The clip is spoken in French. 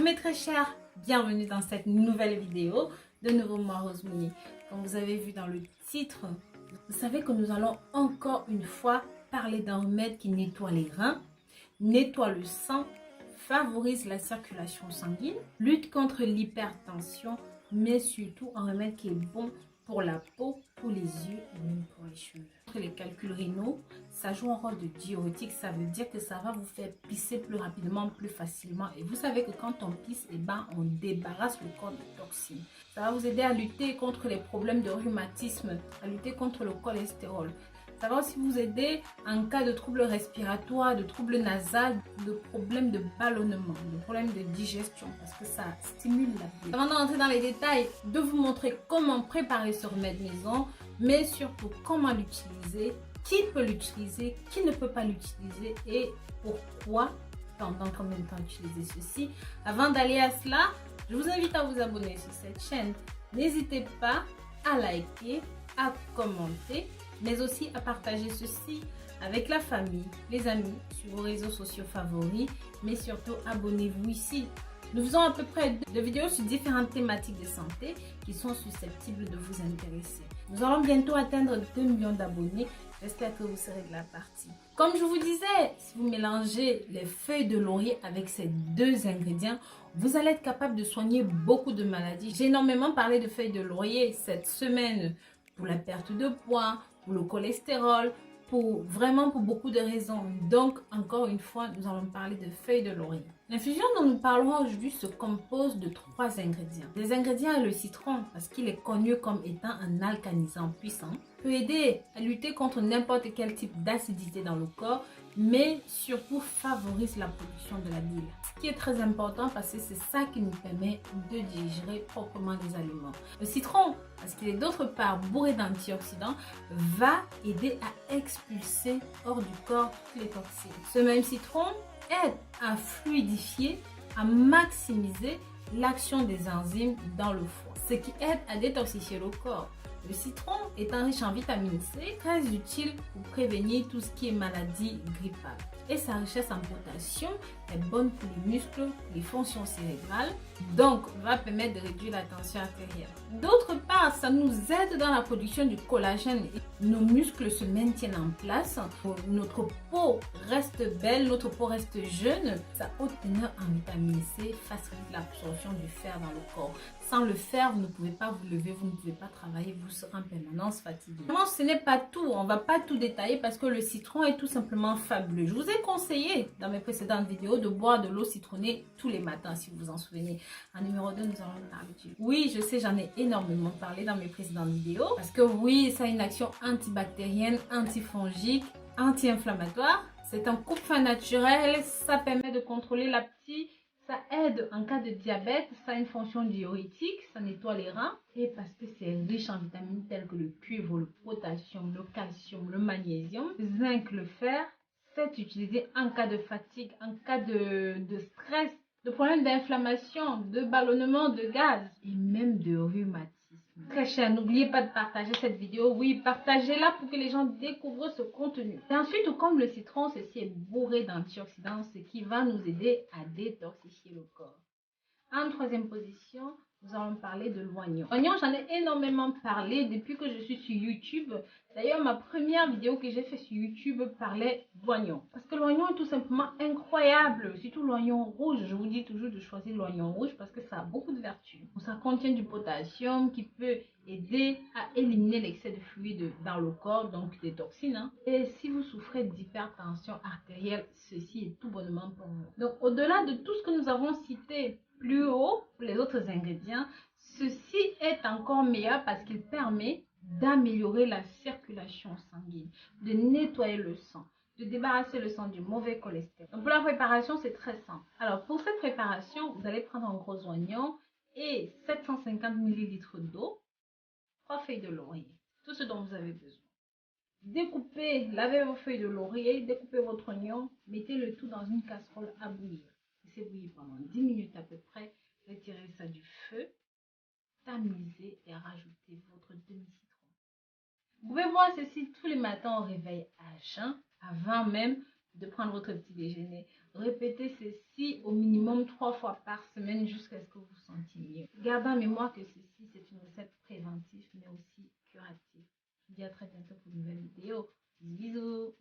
Mes très chers, bienvenue dans cette nouvelle vidéo. De nouveau moi Rosemary. Comme vous avez vu dans le titre, vous savez que nous allons encore une fois parler d'un remède qui nettoie les reins, nettoie le sang, favorise la circulation sanguine, lutte contre l'hypertension, mais surtout un remède qui est bon pour la peau, pour les yeux et même pour les cheveux. Les calculs rénaux, ça joue un rôle de diurétique, ça veut dire que ça va vous faire pisser plus rapidement, plus facilement. Et vous savez que quand on pisse, on débarrasse le corps de toxines. Ça va vous aider à lutter contre les problèmes de rhumatisme, à lutter contre le cholestérol. Ça va aussi vous aider en cas de troubles respiratoires, de troubles nasales, de problèmes de ballonnement, de problèmes de digestion parce que ça stimule la vie. Avant d'entrer dans les détails, de vous montrer comment préparer ce remède maison, mais surtout comment l'utiliser, qui peut l'utiliser, qui ne peut pas l'utiliser et pourquoi, pendant combien de temps utiliser ceci. Avant d'aller à cela, je vous invite à vous abonner sur cette chaîne. N'hésitez pas à liker, à commenter, mais aussi à partager ceci avec la famille, les amis, sur vos réseaux sociaux favoris, mais surtout abonnez-vous ici. Nous faisons à peu près 2 vidéos sur différentes thématiques de santé qui sont susceptibles de vous intéresser. Nous allons bientôt atteindre 2 millions d'abonnés. J'espère que vous serez de la partie. Comme je vous disais, si vous mélangez les feuilles de laurier avec ces 2 ingrédients, vous allez être capable de soigner beaucoup de maladies. J'ai énormément parlé de feuilles de laurier cette semaine pour la perte de poids, pour le cholestérol, pour beaucoup de raisons. Donc, encore une fois, nous allons parler de feuilles de laurier. L'infusion dont nous parlerons aujourd'hui se compose de 3 ingrédients. Les ingrédients, le citron, parce qu'il est connu comme étant un alcanisant puissant, peut aider à lutter contre n'importe quel type d'acidité dans le corps, mais surtout favorise la production de la bile. Ce qui est très important parce que c'est ça qui nous permet de digérer proprement les aliments. Le citron, parce qu'il est d'autre part bourré d'antioxydants, va aider à expulser hors du corps toutes les toxines. Ce même citron aide à fluidifier, à maximiser l'action des enzymes dans le foie, ce qui aide à détoxifier le corps. Le citron étant riche en vitamine C, très utile pour prévenir tout ce qui est maladie grippale. Et sa richesse en potassium est bonne pour les muscles, pour les fonctions cérébrales, donc va permettre de réduire la tension artérielle. D'autre part, ça nous aide dans la production du collagène. Nos muscles se maintiennent en place, notre peau reste belle, notre peau reste jeune. Sa haute teneur en vitamine C facilite l'absorption du fer dans le corps. Sans le fer, vous ne pouvez pas vous lever, vous ne pouvez pas travailler, vous serez en permanence fatigué. Vraiment, ce n'est pas tout, on ne va pas tout détailler parce que le citron est tout simplement fabuleux. Je vous ai conseillé dans mes précédentes vidéos de boire de l'eau citronnée tous les matins, si vous vous en souvenez. En numéro 2, nous allons parler du... Oui, je sais, j'en ai énormément parlé dans mes précédentes vidéos parce que oui, ça a une action antibactérienne, antifongique, anti-inflammatoire. C'est un coupe-faim naturel, ça permet de contrôler l'appétit. Ça aide en cas de diabète, ça a une fonction diurétique, ça nettoie les reins. Et parce que c'est riche en vitamines telles que le cuivre, le potassium, le calcium, le magnésium, le zinc, le fer, c'est utilisé en cas de fatigue, en cas de stress, de problèmes d'inflammation, de ballonnement, de gaz et même de rhumatisme. Très cher, n'oubliez pas de partager cette vidéo. Oui, partagez-la pour que les gens découvrent ce contenu. Et ensuite, comme le citron, ceci est bourré d'antioxydants, ce qui va nous aider à détoxifier le corps. En 3e position, nous allons parler de l'oignon. L'oignon, j'en ai énormément parlé depuis que je suis sur YouTube. D'ailleurs, ma première vidéo que j'ai faite sur YouTube parlait d'oignon. Parce que l'oignon est tout simplement incroyable. Surtout l'oignon rouge. Je vous dis toujours de choisir l'oignon rouge parce que ça a beaucoup de vertus. Ça contient du potassium qui peut aider à éliminer l'excès de fluide dans le corps, donc des toxines. Et si vous souffrez d'hypertension artérielle, ceci est tout bonnement pour vous. Donc, au-delà de tout ce que nous avons cité plus haut, pour les autres ingrédients, ceci est encore meilleur parce qu'il permet d'améliorer la circulation sanguine, de nettoyer le sang, de débarrasser le sang du mauvais cholestérol. Donc pour la préparation, c'est très simple. Alors pour cette préparation, vous allez prendre un gros oignon et 750 ml d'eau, 3 feuilles de laurier, tout ce dont vous avez besoin. Découpez, lavez vos feuilles de laurier, découpez votre oignon, mettez le tout dans une casserole à bouillir. Laissez bouillir pendant 10 minutes à peu près, retirez ça du feu, tamisez et rajoutez votre demi-citron. Vous pouvez boire ceci tous les matins au réveil à jeun, avant même de prendre votre petit déjeuner. Répétez ceci au minimum 3 fois par semaine jusqu'à ce que vous vous sentiez mieux. Gardez en mémoire que ceci, c'est une recette préventive, mais aussi curative. Je vous dis à très bientôt pour une nouvelle vidéo. Bisous.